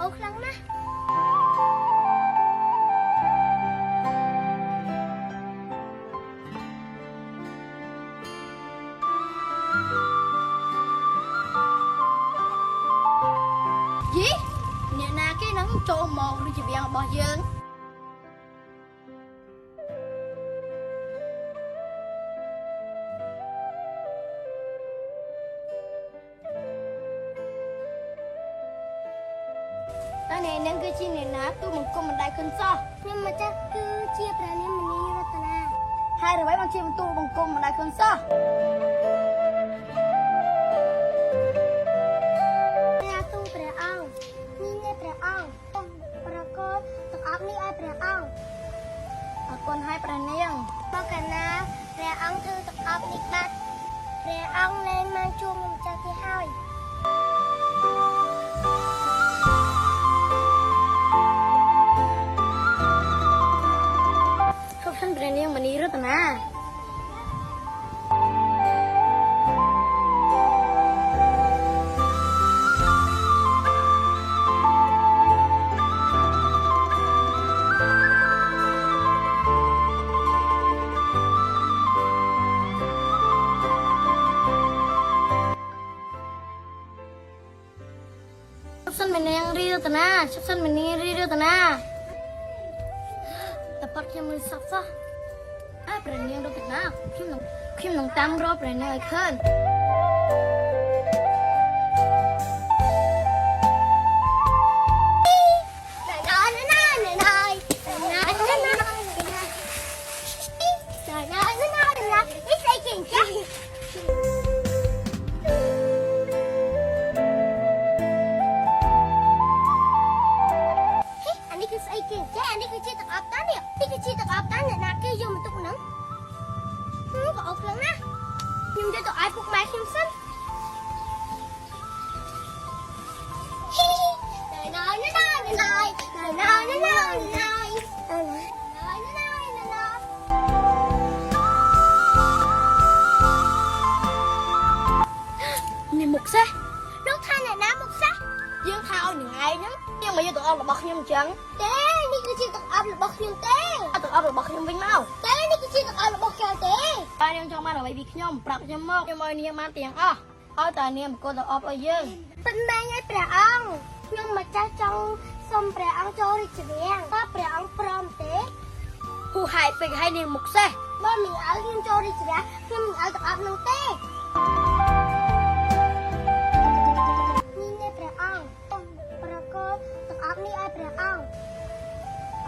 អូខ្លាំងណាស់យីអ្នកណាគេនឹងចូលមកឬជាវាំងរបស់យើងតែអ្នកនឹងគឺជាអ្នកណាទូបង្គំមិនដែលឃើញសោះខ្ញុំម្ចាស់គឺជាព្រះនាងមនីរតនាហើយអ្វីបានជាទូបង្គំមិនដែលឃើញសោះព្រះទូព្រះអង្គនេះនៃព្រះអង្គប្រកបទាំងអស់នេះឲ្យព្រះអង្គអរគុណឲ្យព្រះនាងបើកាលណាព្រះអង្គធ្វើទាំងអស់នេះបាត់ព្រះអង្គលែងមកជួបខ្ញុំម្ចាស់ទេហើយព្រះនាងមនីរតនាសិនមនីរីរតនាសិនមនីរីរតនាតែប៉ាត់ខ្ញុំមិនសោះសោះព្រះនាងរតនាខ្ញុំនឹងតាមរកព្រះនាងឲ្យឃើញខ្ញុំទៅឲ្យពុកម៉ែខ្ញុំសិននេះមុខសេះលោកថាអ្នកណាមុខសេះយើងថាឲ្យនឹងឯងហ្នឹងយើងមកយកទឹកអប់របស់ខ្ញុំអញ្ចឹងទេនេះគឺជាទឹកអប់របស់ខ្ញុំទេទឹកអប់របស់ខ្ញុំវិញមកទេនេះគឺជាទឹកអប់របស់ខ្ញុំទេតែនាងចង់បានអ្វីពីខ្ញុំប្រាប់ខ្ញុំមកខ្ញុំឲ្យនាងបានទាំងអស់ឲ្យតែនាងមកទឹកអប់ឲ្យយើងប៉ុន្តែឲ្យព្រះអង្គខ្ញុំមកចាស់ចង់សុំព្រះអង្គចូលរាជវាំងតើព្រះអង្គព្រមទេហូហែកពេកឲ្យនាងមុខសេះបើមិនឲ្យខ្ញុំចូលរាជវាំងខ្ញុំមិនឲ្យទឹកអប់នោះទេ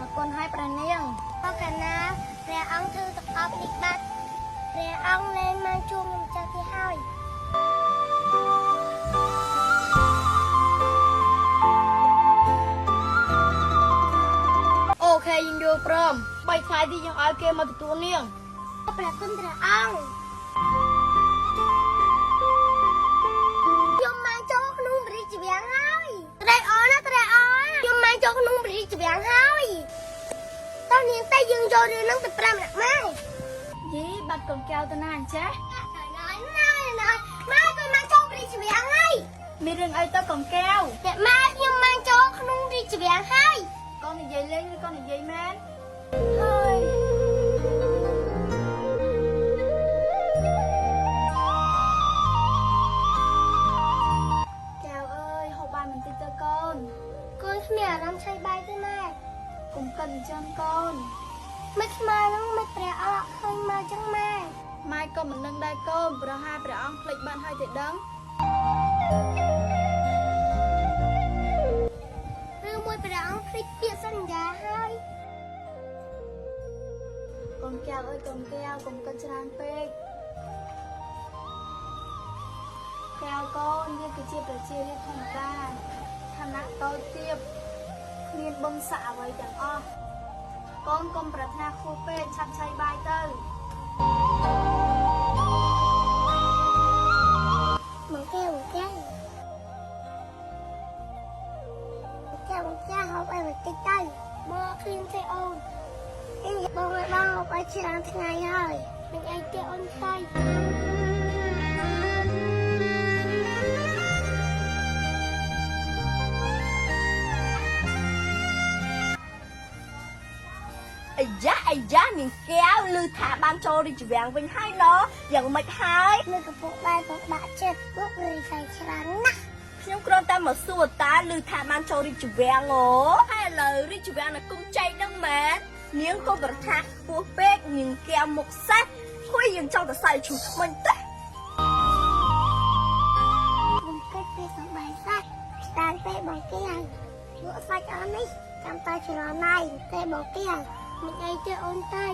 អរគុណឲ្យព្រះនាងបើកាលណាព្រះអង្គធ្វើទឹកអប់នេះបាត់ព្រះអង្គលែងមកជួបខ្ញុំចាស់ទេហើយអូខេយើងយល់ព្រម3ថ្ងៃទីយើងឲ្យគេមកទទួលនាងព្រះគុណព្រះអង្គខ្ញុំមកចូលក្នុងព្រះរាជវាំងហើយត្រេកអរណាស់ត្រេកអរខ្ញុំមកចូលក្នុងព្រះរាជវាំងហើយតើនាងតែយើងយករឿងហ្នឹងទៅ5នាក់ម៉ែយីបាត់កូនកែវទៅណាអញ្ចេះម៉ែទៅមកចូលព្រះរាជវាំងហើយមានរឿងអីទៅកូនកែវតែម៉ែខ្ញុំមកចូលក្នុងរាជវាំងហើយកូននិយាយលេងឬកូននិយាយមែនហើយកែវអើយហូបបាយបន្តិចទៅកូនកូនគ្មានអារម្មណ៍ឆៃបាយទេម៉ែកុំកិនអញ្ចឹងកូនមិនស្មាននឹងមិនព្រះអង្គឃើញមកចឹងម៉ែម៉ែក៏មិនដឹងដែរកូនប្រហែលព្រះអង្គភ្លេចបានហើយទេដឹងឬមួយព្រះអង្គភ្លេចពាក្យសន្យាហើយកូនកែវអើយកូនកែវកុំកិនច្រើនពេកកែវកូននេះគឺជាប្រជារាស្ត្រធម្មតាឋានៈតូចទាបគ្មានបំស័កអ្វីទាំងអស់កូនកុំប្រាថ្នាខ្ពស់ពេកឆាប់ឆៃបាយទៅមកកែវហូបអីបន្តិចទៅមកឃើញទេអូនបងឲ្យបងហូបអីច្រើនថ្ងៃហើយនឹងអីទេអូនទៅ អាយ៉ានាងកែវឮថាបានចូលរាជវាំងវិញហើយណយ៉ាងម៉េចហើយមើលកំពុងដែរពុកដាក់ចិត្តពុករីកច្រើនណាស់ខ្ញុំគ្រាន់តែមកសួរតាឮថាបានចូលរាជវាំងអូហើយឥឡូវរាជវាំងនៅគុំចែកហ្នឹងមែននាងក៏ប្រថាខ្ពស់ពេកនាងកែវមុខសេះហួយយើងចង់ទៅសើឈូថ្មិញទេខ្ញុំគិតពីសំបាយសាច់ស្ដានពេកបងកែវលក់សាច់អស់នេះចាំតែច្រឡំណៃតែបងកែវមិនអីទេអូនតៃ